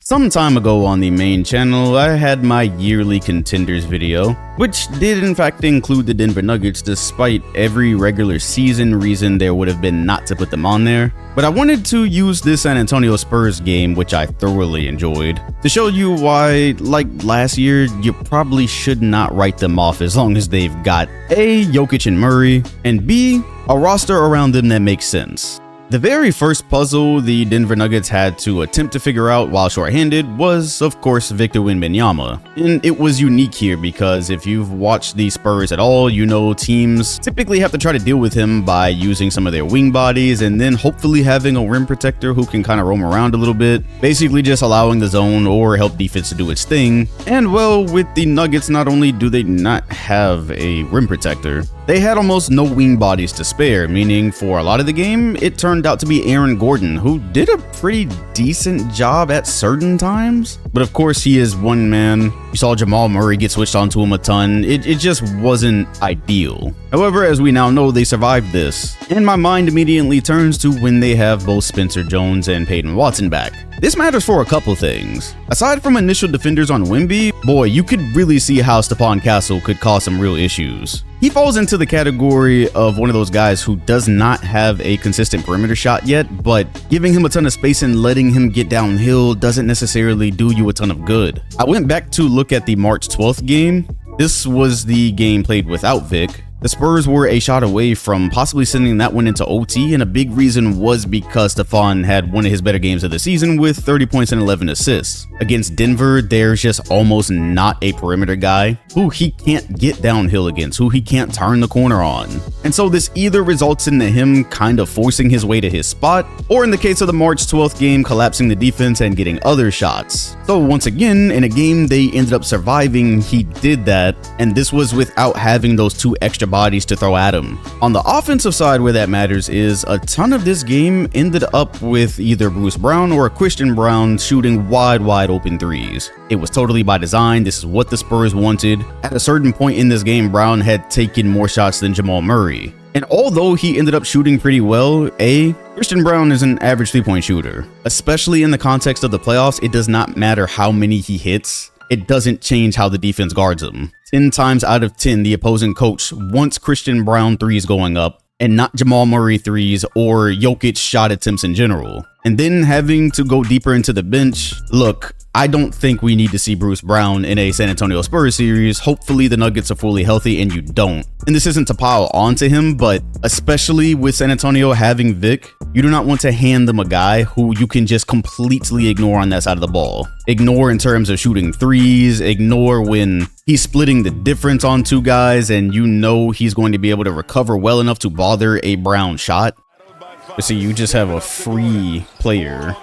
Some time ago on the main channel, I had my yearly contenders video, which did in fact include the Denver Nuggets despite every regular season reason there would have been not to put them on there. But I wanted to use this San Antonio Spurs game, which I thoroughly enjoyed, to show you why, like last year, you probably should not write them off as long as they've got A, Jokic and Murray, and B, a roster around them that makes sense. The very first puzzle the Denver Nuggets had to attempt to figure out while shorthanded was, of course, Victor Wembanyama. And it was unique here because if you've watched the Spurs at all, you know teams typically have to try to deal with him by using some of their wing bodies and then hopefully having a rim protector who can kind of roam around a little bit, basically just allowing the zone or help defense to do its thing. And well, with the Nuggets, not only do they not have a rim protector, they had almost no wing bodies to spare, meaning for a lot of the game, it turned out to be Aaron Gordon, who did a pretty decent job at certain times. But of course, he is one man. You saw Jamal Murray get switched onto him a ton. It just wasn't ideal. However, as we now know, they survived this. And my mind immediately turns to when they have both Spencer Jones and Peyton Watson back. This matters for a couple things. Aside from initial defenders on Wemby, boy, you could really see how Stephon Castle could cause some real issues. He falls into the category of one of those guys who does not have a consistent perimeter shot yet, but giving him a ton of space and letting him get downhill doesn't necessarily do you a ton of good. I went back to look at the March 12th game. This was the game played without Vic. The Spurs were a shot away from possibly sending that one into OT, and a big reason was because Stephon had one of his better games of the season with 30 points and 11 assists. Against Denver, there's just almost not a perimeter guy who he can't get downhill against, who he can't turn the corner on. And so this either results in him kind of forcing his way to his spot, or in the case of the March 12th game, collapsing the defense and getting other shots. So once again, in a game they ended up surviving, he did that, and this was without having those two extra bodies to throw at him. On the offensive side, where that matters is a ton of this game ended up with either Bruce Brown or Christian Brown shooting wide open threes. It was totally by design. This is what the Spurs wanted. At a certain point in this game, Brown had taken more shots than Jamal Murray. And although he ended up shooting pretty well, Christian Brown is an average three-point shooter. Especially in the context of the playoffs, it does not matter how many he hits. It doesn't change how the defense guards him. 10 times out of 10, the opposing coach wants Christian Brown threes going up and not Jamal Murray threes or Jokic shot attempts in general. And then having to go deeper into the bench, look, I don't think we need to see Bruce Brown in a San Antonio Spurs series. Hopefully the Nuggets are fully healthy and you don't. And this isn't to pile onto him, but especially with San Antonio having Vic, you do not want to hand them a guy who you can just completely ignore on that side of the ball. Ignore in terms of shooting threes, ignore when he's splitting the difference on two guys and you know he's going to be able to recover well enough to bother a Brown shot. So you just have a free player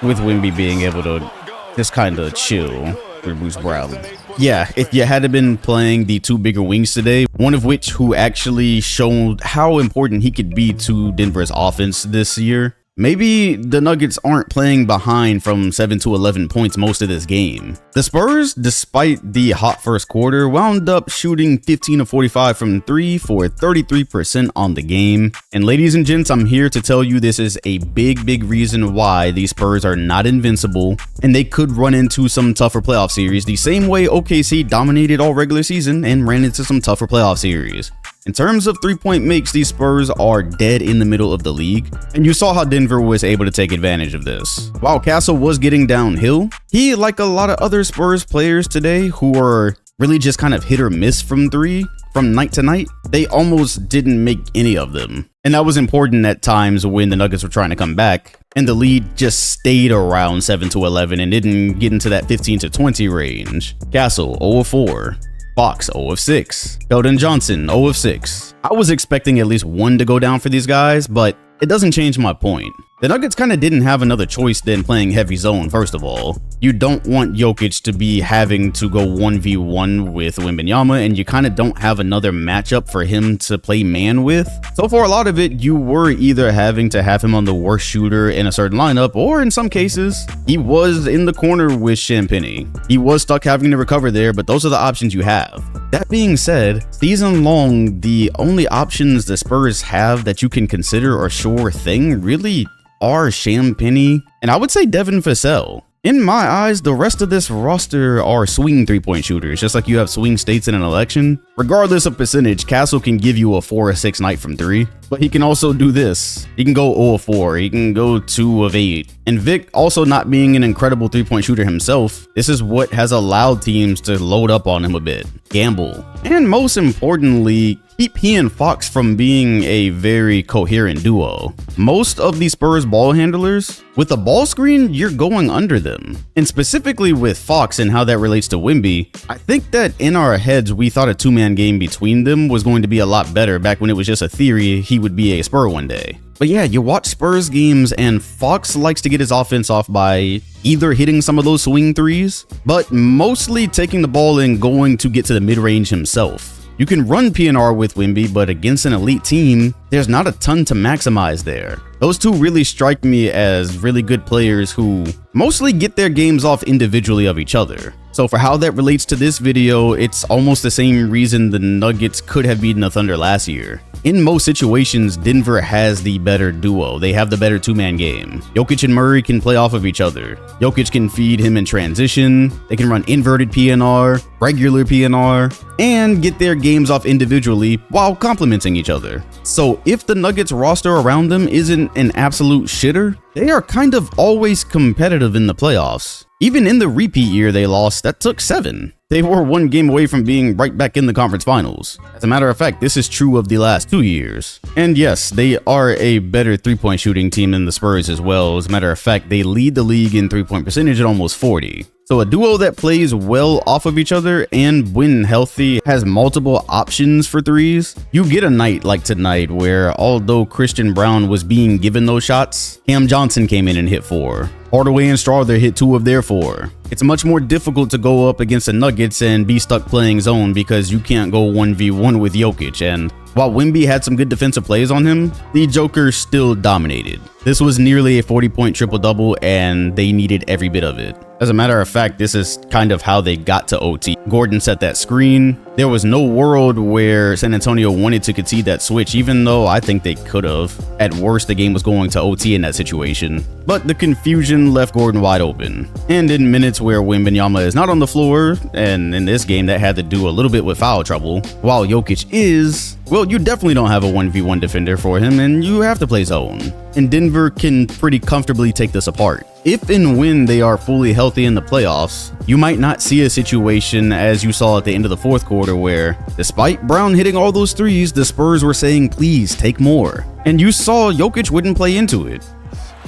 with Wemby being able to just kind of chill for Bruce Brown. Yeah, if you had been playing the two bigger wings today, one of which who actually showed how important he could be to Denver's offense this year, maybe the Nuggets aren't playing behind from 7 to 11 points most of this game. The Spurs, despite the hot first quarter, wound up shooting 15 of 45 from 3 for 33% on the game. And ladies and gents, I'm here to tell you this is a big reason why the Spurs are not invincible and they could run into some tougher playoff series the same way OKC dominated all regular season and ran into some tougher playoff series. In terms of three-point makes, these Spurs are dead in the middle of the league, and you saw how Denver was able to take advantage of this. While Castle was getting downhill, he, like a lot of other Spurs players today who are really just kind of hit or miss from three, from night to night, they almost didn't make any of them. And that was important at times when the Nuggets were trying to come back, and the lead just stayed around 7 to 11 and didn't get into that 15 to 20 range. Castle, 0 of 4. Fox, 0 of 6. Keldon Johnson, 0 of 6. I was expecting at least one to go down for these guys, but it doesn't change my point. The Nuggets kind of didn't have another choice than playing heavy zone, first of all. You don't want Jokic to be having to go 1v1 with Wembanyama, and you kind of don't have another matchup for him to play man with. So for a lot of it, you were either having to have him on the worst shooter in a certain lineup, or in some cases, he was in the corner with Champagnie. He was stuck having to recover there, but those are the options you have. That being said, season long, the only options the Spurs have that you can consider a sure thing really are Champagnie, and I would say Devin Vassell. In my eyes, the rest of this roster are swing three-point shooters, just like you have swing states in an election. Regardless of percentage, Castle can give you a 4 or 6 night from 3, but he can also do this. He can go 0 of 4, he can go 2 of 8. And Vic, also not being an incredible three-point shooter himself, this is what has allowed teams to load up on him a bit, gamble, and most importantly, keep he and Fox from being a very coherent duo. Most of the Spurs ball handlers, with a ball screen, you're going under them. And specifically with Fox and how that relates to Wemby, I think that in our heads, we thought a two-man game between them was going to be a lot better back when it was just a theory he would be a Spur one day. But yeah, you watch Spurs games and Fox likes to get his offense off by either hitting some of those swing threes, but mostly taking the ball and going to get to the mid-range himself. You can run PNR with Wemby, but against an elite team, there's not a ton to maximize there. Those two really strike me as really good players who mostly get their games off individually of each other. So for how that relates to this video, it's almost the same reason the Nuggets could have beaten the Thunder last year. In most situations, Denver has the better duo. They have the better two-man game. Jokic and Murray can play off of each other. Jokic can feed him in transition. They can run inverted PNR, regular PNR, and get their games off individually while complementing each other. So if the Nuggets roster around them isn't an absolute shitter, they are kind of always competitive in the playoffs. Even in the repeat year they lost, that took 7. They were 1 game away from being right back in the conference finals. As a matter of fact, this is true of the last 2 years. And yes, they are a better three-point shooting team than the Spurs as well. As a matter of fact, they lead the league in three-point percentage at almost 40. So a duo that plays well off of each other and when healthy has multiple options for threes. You get a night like tonight where although Christian Brown was being given those shots, Cam Johnson came in and hit 4. Hardaway and Strawther hit 2 of their 4. It's much more difficult to go up against the Nuggets and be stuck playing zone because you can't go 1v1 with Jokic, and while Wemby had some good defensive plays on him, the Joker still dominated. This was nearly a 40-point triple-double and they needed every bit of it. As a matter of fact, this is kind of how they got to OT. Gordon set that screen. There was no world where San Antonio wanted to concede that switch, even though I think they could have. At worst, the game was going to OT in that situation. But the confusion left Gordon wide open. And in minutes where Wembanyama is not on the floor, and in this game that had to do a little bit with foul trouble, while Jokic is, well, you definitely don't have a 1v1 defender for him, and you have to play zone. And Denver can pretty comfortably take this apart. If and when they are fully healthy in the playoffs, you might not see a situation as you saw at the end of the 4th quarter where, despite Brown hitting all those threes, the Spurs were saying, please take more. And you saw Jokic wouldn't play into it.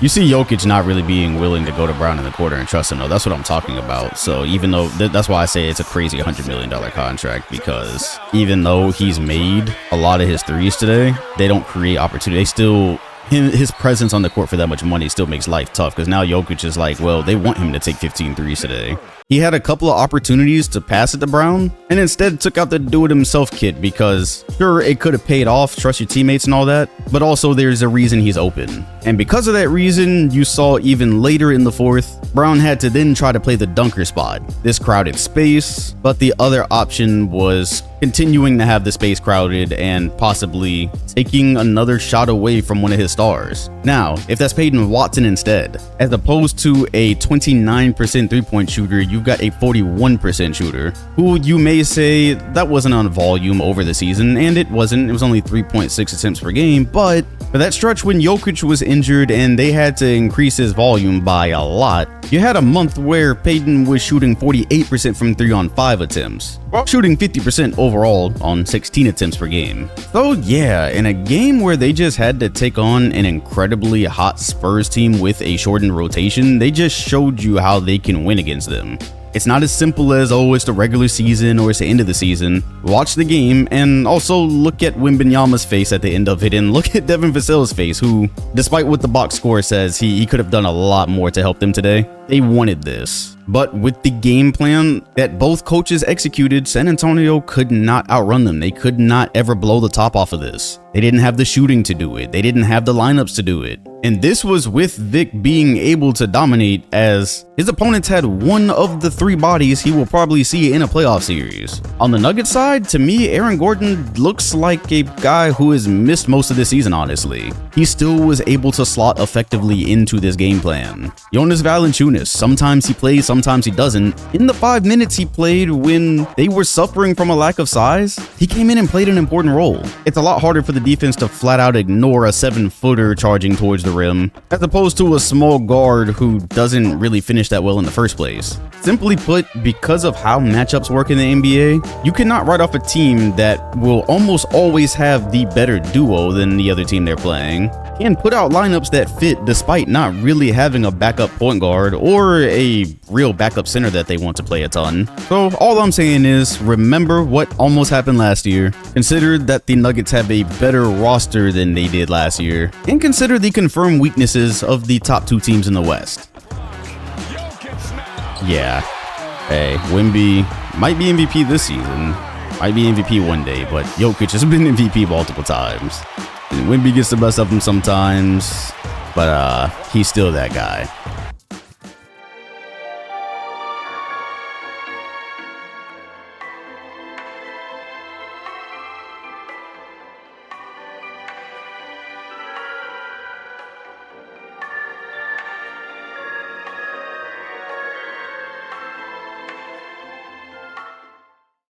You see Jokic not really being willing to go to Brown in the quarter and trust him, though. That's what I'm talking about. So even though, that's why I say it's a crazy $100 million contract, because even though he's made a lot of his threes today, they don't create opportunity. They still, his presence on the court for that much money still makes life tough, because now Jokic is like, well, they want him to take 15 threes today. He had a couple of opportunities to pass it to Brown and instead took out the do-it-himself kit because, sure, it could have paid off, trust your teammates and all that, but also there's a reason he's open. And because of that reason, you saw even later in the 4th, Brown had to then try to play the dunker spot, this crowded space, but the other option was continuing to have the space crowded and possibly taking another shot away from one of his stars. Now, if that's Peyton Watson instead, as opposed to a 29% three-point shooter, you've got a 41% shooter, who you may say that wasn't on volume over the season, and it wasn't. It was only 3.6 attempts per game, but for that stretch when Jokic was injured and they had to increase his volume by a lot, you had a month where Peyton was shooting 48% from 3 on 5 attempts, while shooting 50% overall on 16 attempts per game. So yeah, in a game where they just had to take on an incredibly hot Spurs team with a shortened rotation, they just showed you how they can win against them. It's not as simple as, oh, it's the regular season or it's the end of the season. Watch the game and also look at Wembanyama's face at the end of it and look at Devin Vassell's face, who, despite what the box score says, he could have done a lot more to help them today. They wanted this. But with the game plan that both coaches executed, San Antonio could not outrun them. They could not ever blow the top off of this. They didn't have the shooting to do it. They didn't have the lineups to do it. And this was with Vic being able to dominate, as his opponents had one of the 3 bodies he will probably see in a playoff series. On the Nuggets side, to me, Aaron Gordon looks like a guy who has missed most of the season, honestly. He still was able to slot effectively into this game plan. Jonas Valanciunas, sometimes he plays, sometimes he doesn't. In the 5 minutes he played when they were suffering from a lack of size, he came in and played an important role. It's a lot harder for the defense to flat out ignore a 7-footer charging towards the rim, as opposed to a small guard who doesn't really finish that well in the first place. Simply put, because of how matchups work in the NBA, you cannot write off a team that will almost always have the better duo than the other team they're playing, and put out lineups that fit despite not really having a backup point guard or a real backup center that they want to play a ton. So all I'm saying is, remember what almost happened last year, consider that the Nuggets have a better roster than they did last year, and consider the confirmed weaknesses of the top 2 teams in the West. Yeah, hey, Wemby might be MVP this season, might be MVP one day, but Jokic has been MVP multiple times. And Wemby gets the best of him sometimes, but he's still that guy.